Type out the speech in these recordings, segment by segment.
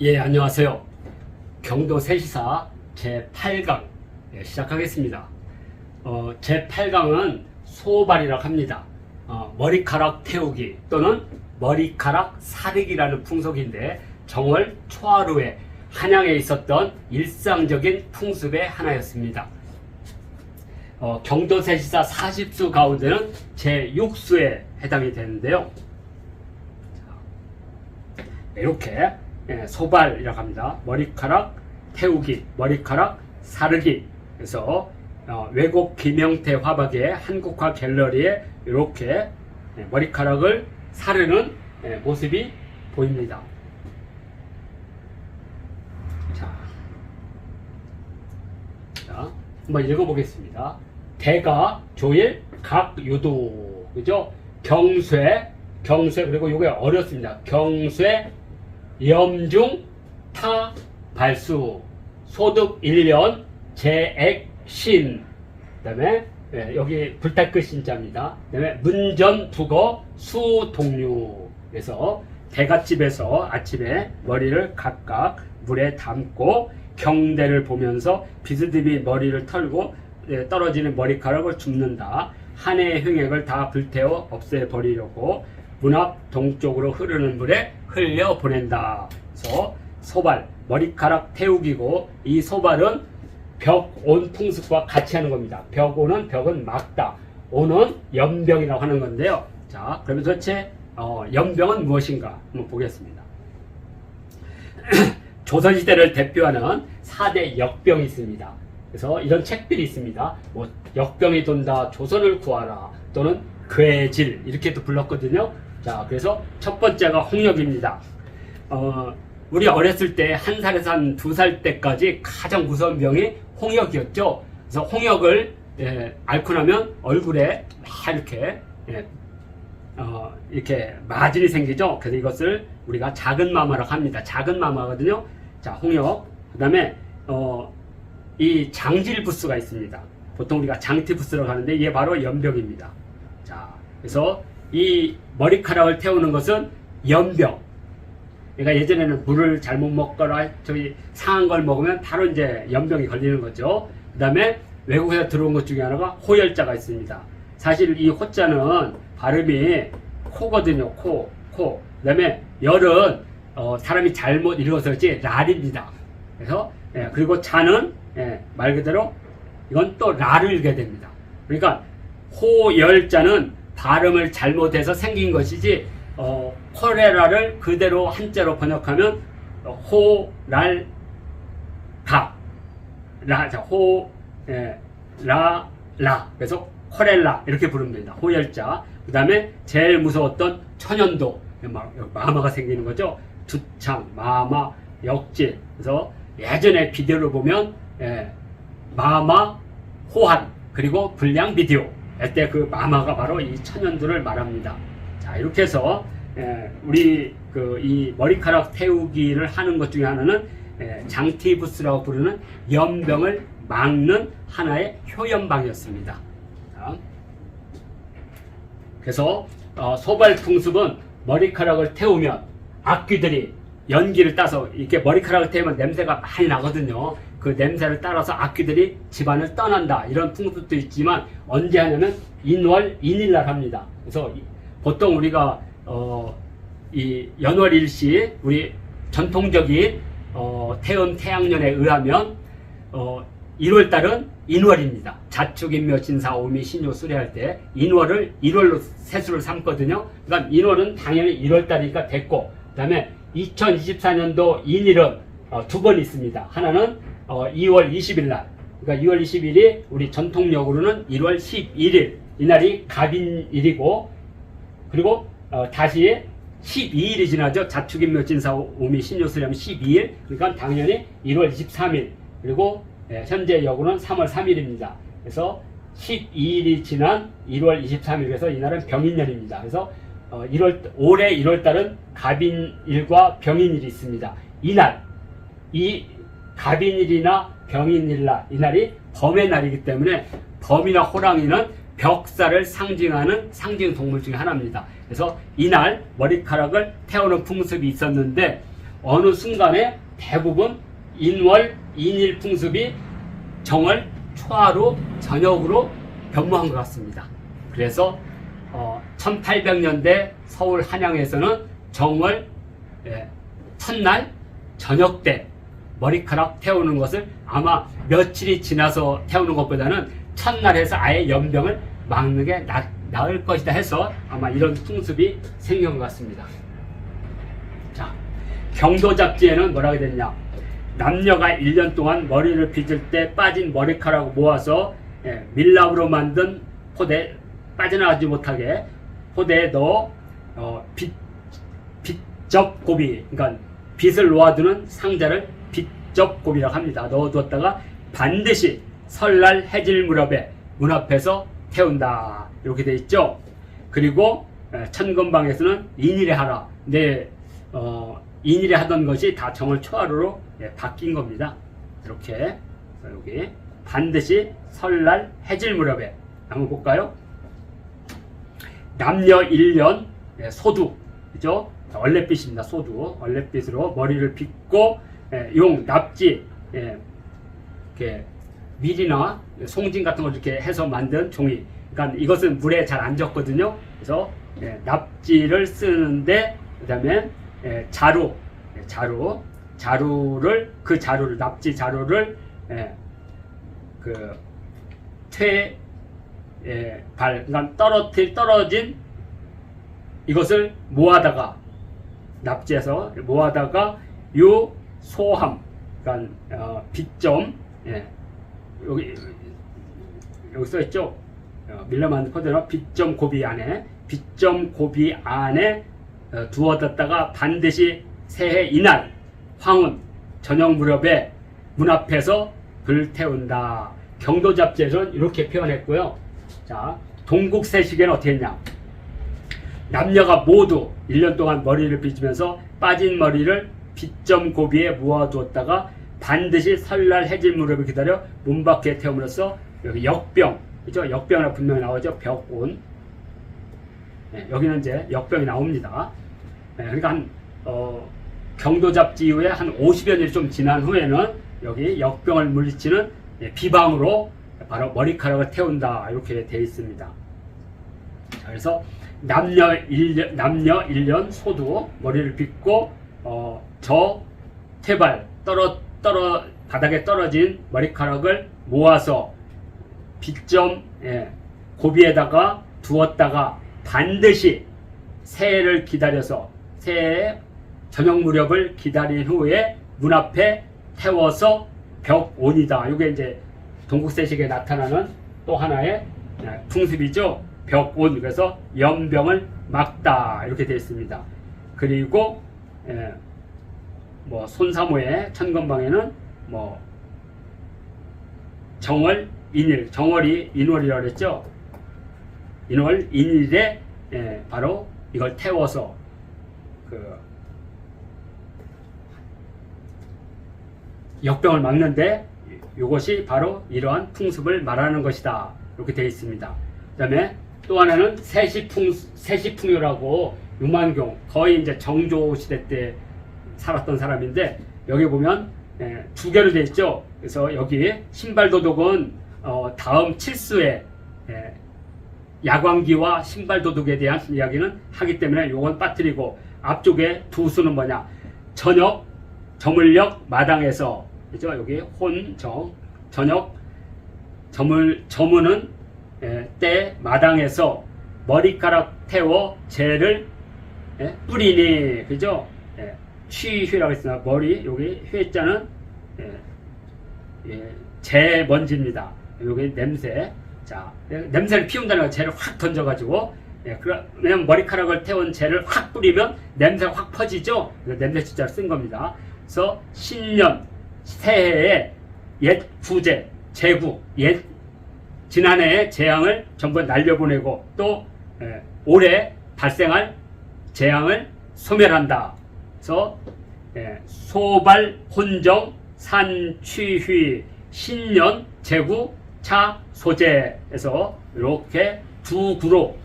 예, 안녕하세요. 경도 세시사 제8강 시작하겠습니다. 제8강은 소발이라고 합니다. 머리카락 태우기 또는 머리카락 사르기라는 풍속인데 정월 초하루에 한양에 있었던 일상적인 풍습의 하나였습니다. 경도 세시사 40수 가운데는 제6수에 해당이 되는데요. 이렇게 소발이라고 합니다. 머리카락 태우기, 머리카락 사르기. 그래서 외국 김영태 화박의 한국화 갤러리에 이렇게 머리카락을 사르는 모습이 보입니다. 자, 한번 읽어보겠습니다. 대가, 조일, 각, 유도. 그죠? 경쇠, 그리고 이게 어렵습니다. 경쇠, 염중, 타, 발수, 소득 1년, 재액, 신. 그 다음에 여기 불탈끝 신자입니다. 그 다음에 문전, 두거, 수, 동류. 그래서 대갓집에서 아침에 머리를 각각 물에 담고 경대를 보면서 비스듬히 머리를 털고 떨어지는 머리카락을 줍는다. 한 해의 흥액을 다 불태워 없애버리려고 문 앞 동쪽으로 흐르는 물에 흘려보낸다. 그래서 소발, 머리카락 태우기고, 이 소발은 벽온 풍습과 같이 하는 겁니다. 벽온은 벽은 막다, 온은 연병이라고 하는 건데요. 자, 그러면 도대체 연병은 무엇인가 한번 보겠습니다. 조선시대를 대표하는 4대 역병이 있습니다. 그래서 이런 책들이 있습니다. 뭐 역병이 돈다, 조선을 구하라, 또는 괴질, 이렇게도 불렀거든요. 자, 그래서 첫 번째가 홍역입니다. 우리 어렸을 때 1살에서 한 2살 때까지 가장 무서운 병이 홍역이었죠. 그래서 홍역을 앓고 나면 얼굴에 막 이렇게 마진이 생기죠. 그래서 이것을 우리가 작은 마마라고 합니다. 작은 마마거든요. 자, 홍역. 그 다음에 이 장질부스가 있습니다. 보통 우리가 장티부스라고 하는데 이게 바로 연병입니다. 자, 그래서 이 머리카락을 태우는 것은 연병. 그러니까 예전에는 물을 잘못 먹거나 저기 상한 걸 먹으면 바로 이제 연병이 걸리는 거죠. 그 다음에 외국에서 들어온 것 중에 하나가 호열자가 있습니다. 사실 이 호자는 발음이 코거든요. 코. 그 다음에 열은 사람이 잘못 읽어서 그렇지 랄입니다. 그래서 그리고 자는 말 그대로 이건 또 라를 읽게 됩니다. 그러니까 호열자는 발음을 잘못해서 생긴 것이지 콜레라를 그대로 한자로 번역하면 호랄가 호라 그래서 콜렐라 이렇게 부릅니다. 호열자. 그 다음에 제일 무서웠던 천연도, 마마가 생기는 거죠. 두창, 마마, 역질. 그래서 예전에 비디오를 보면 마마, 호한, 그리고 불량 비디오. 이때 그 마마가 바로 이 천연두를 말합니다. 자, 이렇게 해서 우리 이 머리카락 태우기를 하는 것 중에 하나는 장티부스라고 부르는 연병을 막는 하나의 효연방이었습니다. 자, 그래서 소발 풍습은 머리카락을 태우면 악귀들이 연기를 따서 이렇게 머리카락을 태우면 냄새가 많이 나거든요. 그 냄새를 따라서 악귀들이 집안을 떠난다, 이런 풍습도 있지만 언제 하냐면 인월 인일날 합니다. 그래서 보통 우리가 이 연월일시 우리 전통적인 태음 태양년에 의하면 1월달은 인월입니다. 자축인묘 진사오미 신요 수레할 때 인월을 1월로 세수를 삼거든요. 그러니까 인월은 당연히 1월달이니까 됐고, 그 다음에 2024년도 인일은 두 번 있습니다. 하나는 2월 20일 날, 그러니까 2월 20일이 우리 전통력으로는 1월 11일, 이날이 갑인일이고, 그리고 다시 12일이 지나죠. 자축인묘 진사오미 신요 수레하면 12일, 그러니까 당연히 1월 23일, 그리고 현재 여구는 3월 3일입니다. 그래서 12일이 지난 1월 23일, 그래서 이날은 병인년입니다. 그래서 올해 1월달은 갑인일과 병인일이 있습니다. 이날, 이 갑인일이나 병인일날, 이날이 범의 날이기 때문에 범이나 호랑이는 벽사를 상징하는 상징 동물 중에 하나입니다. 그래서 이날 머리카락을 태우는 풍습이 있었는데 어느 순간에 대부분 인월, 인일 풍습이 정월, 초하루, 저녁으로 변모한 것 같습니다. 그래서 1800년대 서울 한양에서는 정월 첫날 저녁 때 머리카락 태우는 것을 아마 며칠이 지나서 태우는 것보다는 첫날 해서 아예 연병을 막는 게 나을 것이다 해서 아마 이런 풍습이 생긴 것 같습니다. 자, 경도 잡지에는 뭐라고 됐냐? 남녀가 1년 동안 머리를 빗을 때 빠진 머리카락을 모아서 밀랍으로 만든 포대, 빠져나가지 못하게 포대에 넣어 빗접고비, 그러니까 빗을 놓아두는 상자를 빗접고비라고 합니다. 넣어두었다가 반드시 설날 해질 무렵에 문 앞에서 태운다, 이렇게 돼 있죠. 그리고 천건방에서는 인일에 하라. 네, 인일에 하던 것이 다 정월 초하루로 바뀐 겁니다. 이렇게 여기 반드시 설날 해질 무렵에 한번 볼까요? 남녀 1년 소두, 그죠? 얼렛빗입니다. 소두, 얼렛빗으로 머리를 빗고 용, 납지, 이렇게 밀이나 송진 같은 걸 이렇게 해서 만든 종이. 그러니까 이것은 물에 잘 안 젖거든요. 그래서 납지를 쓰는데, 그다음에 자루를 그 자루를 납지 자루를 그러니까 떨어진 이것을 모아다가 납지해서 모아다가 요 소함, 그러니까 빗점, 여기 써 있죠. 밀라 만든 포대로 빗점 고비 안에 두어뒀다가 반드시 새해 이날 황혼 저녁 무렵에 문 앞에서 불 태운다. 경도 잡지에서는 이렇게 표현했고요. 자, 동국세식에는 어떻게 했냐? 남녀가 모두 1년 동안 머리를 빗으면서 빠진 머리를 빗점 고비에 모아두었다가 반드시 설날 해질 무렵을 기다려 문 밖에 태움으로써 여기 역병, 그죠? 역병이라 분명히 나오죠. 벽온. 여기는 이제 역병이 나옵니다. 그러니까 경도 잡지 이후에 한 50여 년이 좀 지난 후에는 여기 역병을 물리치는 비방으로 바로 머리카락을 태운다, 이렇게 되어 있습니다. 그래서 남녀 1년 소두 머리를 빗고 퇴발 바닥에 떨어진 머리카락을 모아서 빗점 고비에다가 두었다가 반드시 새해를 기다려서 새해 저녁 무렵을 기다린 후에 문 앞에 태워서 벽온이다. 이게 이제 동국세식에 나타나는 또 하나의 풍습이죠. 벽온. 그래서 연병을 막다, 이렇게 되어 있습니다. 그리고 뭐 손사모의 천건방에는 뭐 정월 인일, 정월이 인월이라고 그랬죠. 인월 인일에 바로 이걸 태워서 역병을 막는데 이것이 바로 이러한 풍습을 말하는 것이다, 이렇게 되어 있습니다. 그 다음에 또 하나는 세시풍요라고 유만경, 거의 이제 정조 시대 때 살았던 사람인데, 여기 보면 두 개로 되어 있죠. 그래서 여기 신발도둑은 다음 칠수에 야광기와 신발도둑에 대한 이야기는 하기 때문에 요건 빠뜨리고, 앞쪽에 두 수는 뭐냐? 저녁 저물녘 마당에서, 그죠? 여기 혼정 저녁 저무는 때 마당에서 머리카락 태워 재를 뿌리니, 그죠? 취휘라고 했습니다. 머리, 여기 회자는 재 먼지입니다. 여기 냄새. 자, 냄새를 피운다는 거, 재를 확 던져가지고, 그러면 머리카락을 태운 재를 확 뿌리면 냄새가 확 퍼지죠? 냄새 진짜 쓴 겁니다. 그래서 신년, 새해에 옛 부재, 재구, 지난해의 재앙을 전부 날려보내고 또 올해 발생할 재앙을 소멸한다. 그래서 소발, 혼정, 산취휘, 신년, 재구, 차, 소재에서 이렇게 두 구로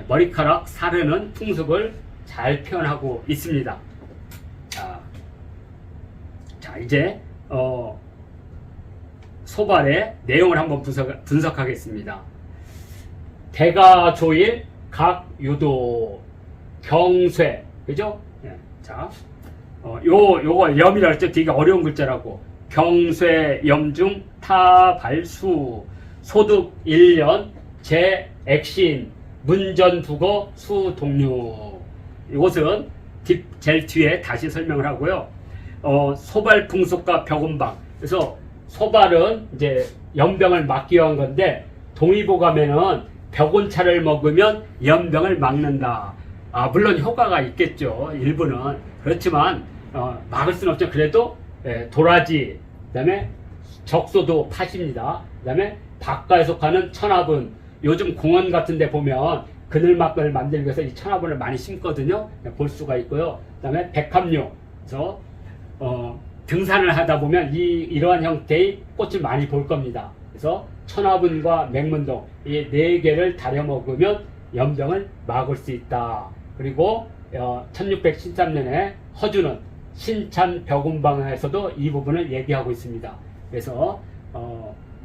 머리카락 사르는 풍습을 잘 표현하고 있습니다. 자, 자, 이제 소발의 내용을 한번 분석하겠습니다. 대가조일, 각유도, 경쇠, 그죠? 예, 자, 요거 염이라 했죠. 되게 어려운 글자라고. 경쇠, 염중, 타발수, 소득, 일년, 제액신, 문전두거, 수동류. 이것은 제일 뒤에 다시 설명을 하고요. 소발 풍속과 벽운방. 그래서 소발은 이제 연병을 막기 위한 건데, 동의보감에는 벽운차를 먹으면 연병을 막는다. 물론 효과가 있겠죠. 일부는. 그렇지만 막을 수는 없죠. 그래도 도라지, 그 다음에 적소도 팥입니다. 그 다음에 박가에 속하는 천화분. 요즘 공원 같은 데 보면 그늘막을 만들기 위해서 이 천화분을 많이 심거든요. 볼 수가 있고요. 그 다음에 백합류. 그래서 등산을 하다 보면 이러한 형태의 꽃을 많이 볼 겁니다. 그래서 천화분과 맹문동 이 네 개를 다려 먹으면 연병을 막을 수 있다. 그리고 1613년에 허준은 신찬 벽운방에서도 이 부분을 얘기하고 있습니다. 그래서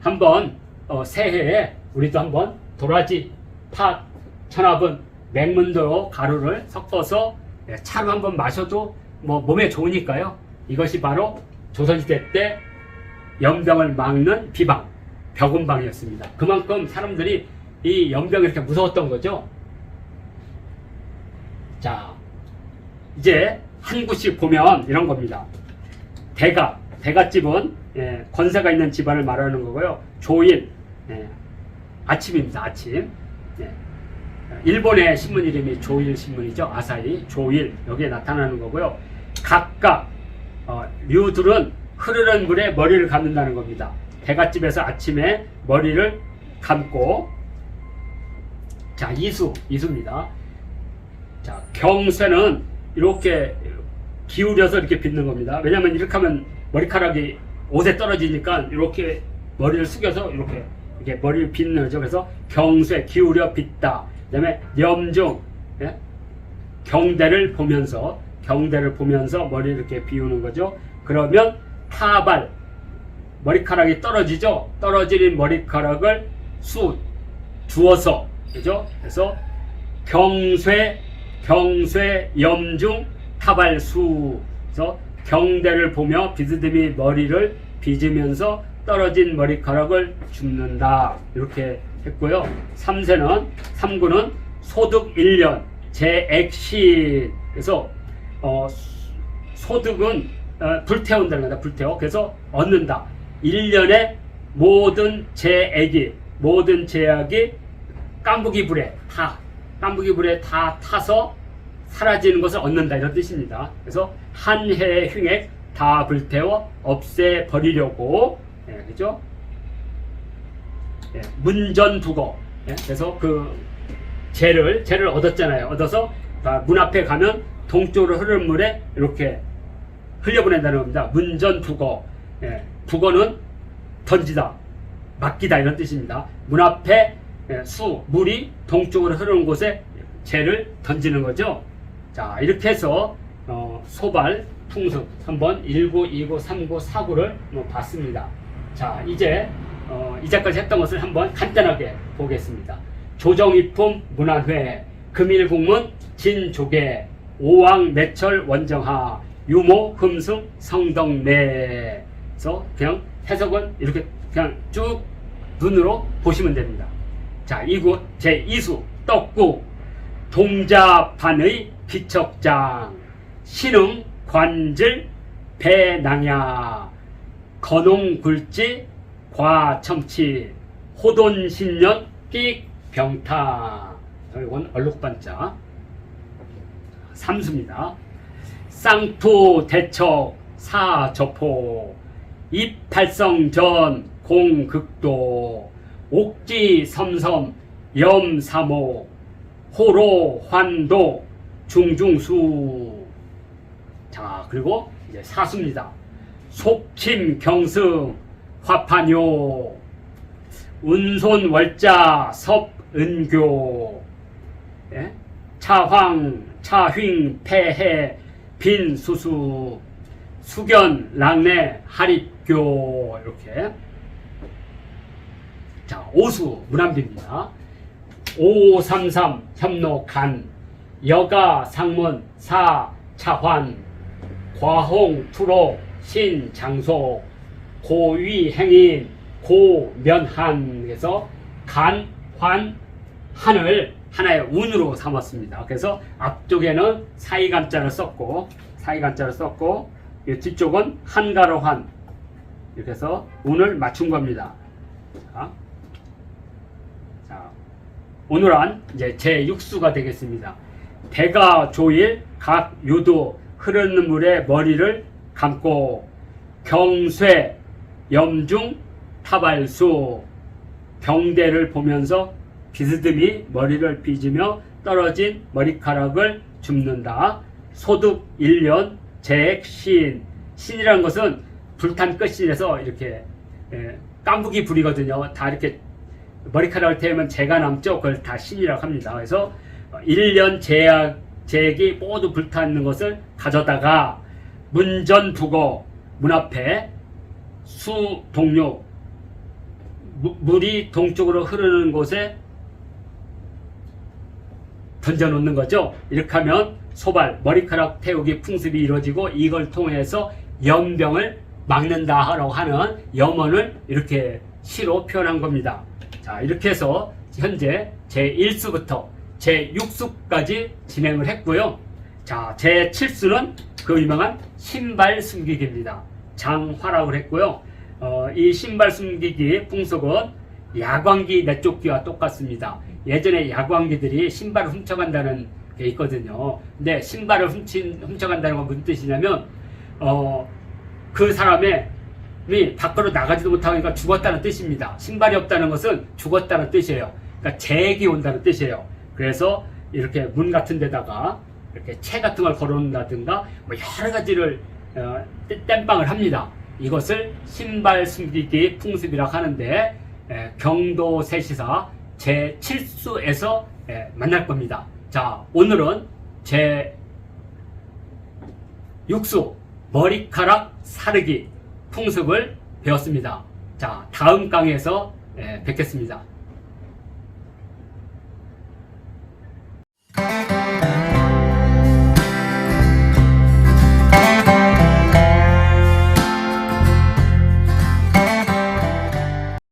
한번 새해에 우리도 한번 도라지, 팥, 천화분, 맹문도 가루를 섞어서 차로 한번 마셔도 뭐 몸에 좋으니까요. 이것이 바로 조선시대 때 연병을 막는 비방, 벽운방이었습니다. 그만큼 사람들이 이 연병이 이렇게 무서웠던 거죠. 자, 이제 한 구씩 보면 이런 겁니다. 대가집은 권세가 있는 집안을 말하는 거고요. 조일, 아침입니다. 아침. 일본의 신문 이름이 조일 신문이죠. 아사히, 조일, 여기에 나타나는 거고요. 각각 류들은 흐르는 물에 머리를 감는다는 겁니다. 대갓집에서 아침에 머리를 감고, 자, 이수입니다. 자, 경쇠는 이렇게 기울여서 이렇게 빗는 겁니다. 왜냐면 이렇게 하면 머리카락이 옷에 떨어지니까 이렇게 머리를 숙여서 이렇게 머리를 빗는 거죠. 그래서 경쇠, 기울여 빗다. 그 다음에 염중, 경대를 보면서 머리를 이렇게 비우는 거죠. 그러면 타발, 머리카락이 떨어지죠. 떨어지는 머리카락을 주어서, 그죠? 그래서 경쇠, 염중, 타발수. 그래서 경대를 보며 비스듬히 머리를 빗으면서 떨어진 머리카락을 줍는다. 이렇게 했고요. 3구는 소득 1년, 제액신. 그래서 소득은 불태운다는 거다. 불태워. 그래서 얻는다. 1년에 모든 제약이 깐부기 불에 다 타서 사라지는 것을 얻는다. 이런 뜻입니다. 그래서 한 해의 흉액 다 불태워 없애버리려고, 그죠? 문전두거. 그래서 그 재를 얻었잖아요. 얻어서 문 앞에 가면 동쪽으로 흐르는 물에 이렇게 흘려보낸다는 겁니다. 문전두거. 두거는 던지다, 맡기다 이런 뜻입니다. 문 앞에 물이 동쪽으로 흐르는 곳에 재를 던지는 거죠. 자, 이렇게 해서 소발 풍습 한번 1구, 2구, 3구, 4구를 봤습니다. 자, 이제 이제까지 했던 것을 한번 간단하게 보겠습니다. 조정이품 문안회, 금일국문 진조계, 오왕매철 원정하, 유모 흠승 성덕내. 그래서 그냥 해석은 이렇게 그냥 쭉 눈으로 보시면 됩니다. 자, 제2수 떡국, 동자판의 기척장, 신흥 관질 배낭야, 건홍굴지 과첨치, 호돈신년 끽병타. 이건 얼룩반자. 3수입니다. 쌍투 대척 사저포, 입팔성전 공극도, 옥지 섬섬 염사모, 호로 환도 중중수. 자, 그리고 이제 사수입니다. 속침 경승 화판요, 운손 월자 섭은교, 차황 차휭 폐해 빈수수, 수견, 랑내, 하립교 이렇게. 자, 오수 문안비입니다. 5533 협로 간, 여가 상문 사 차환, 과홍 투로 신 장소, 고위 행인 고면한에서 간, 환, 한을 하나의 운으로 삼았습니다. 그래서 앞쪽에는 사이간자를 썼고 이 뒤쪽은 한가로 한, 이렇게 해서 운을 맞춘 겁니다. 자, 오늘은 이제 제6수가 되겠습니다. 배가 조일 각 유도 흐르는 물에 머리를 감고, 경쇠 염중 타발수, 경대를 보면서 비스듬히 머리를 빚으며 떨어진 머리카락을 줍는다. 소득 1년 재액 시인. 신이라는 것은 불탄 끝신에서 이렇게 깐부기 불이거든요. 다 이렇게 머리카락을 태우면 재가 남죠. 그걸 다 신이라고 합니다. 그래서 1년 재액이 모두 불타는 것을 가져다가 문전 부고, 문 앞에 수 동료, 물이 동쪽으로 흐르는 곳에 던져놓는 거죠. 이렇게 하면 소발, 머리카락 태우기 풍습이 이루어지고, 이걸 통해서 염병을 막는다라고 하는 염원을 이렇게 시로 표현한 겁니다. 자, 이렇게 해서 현재 제1수부터 제6수까지 진행을 했고요. 자, 제7수는 그 유명한 신발 숨기기입니다. 장화라고 했고요. 이 신발 숨기기 풍속은 야광기 내쫓기와 똑같습니다. 예전에 야광기들이 신발을 훔쳐간다는 게 있거든요. 근데 신발을 훔쳐간다는 건 무슨 뜻이냐면, 그 사람이 밖으로 나가지도 못하니까 죽었다는 뜻입니다. 신발이 없다는 것은 죽었다는 뜻이에요. 그러니까 재액이 온다는 뜻이에요. 그래서 이렇게 문 같은 데다가 이렇게 채 같은 걸 걸어놓는다든가 뭐 여러 가지를 땜빵을 합니다. 이것을 신발 숨기기 풍습이라고 하는데, 경도세시사 제7수에서 만날 겁니다. 자, 오늘은 제6수 머리카락 사르기 풍습을 배웠습니다. 자, 다음 강의에서 뵙겠습니다.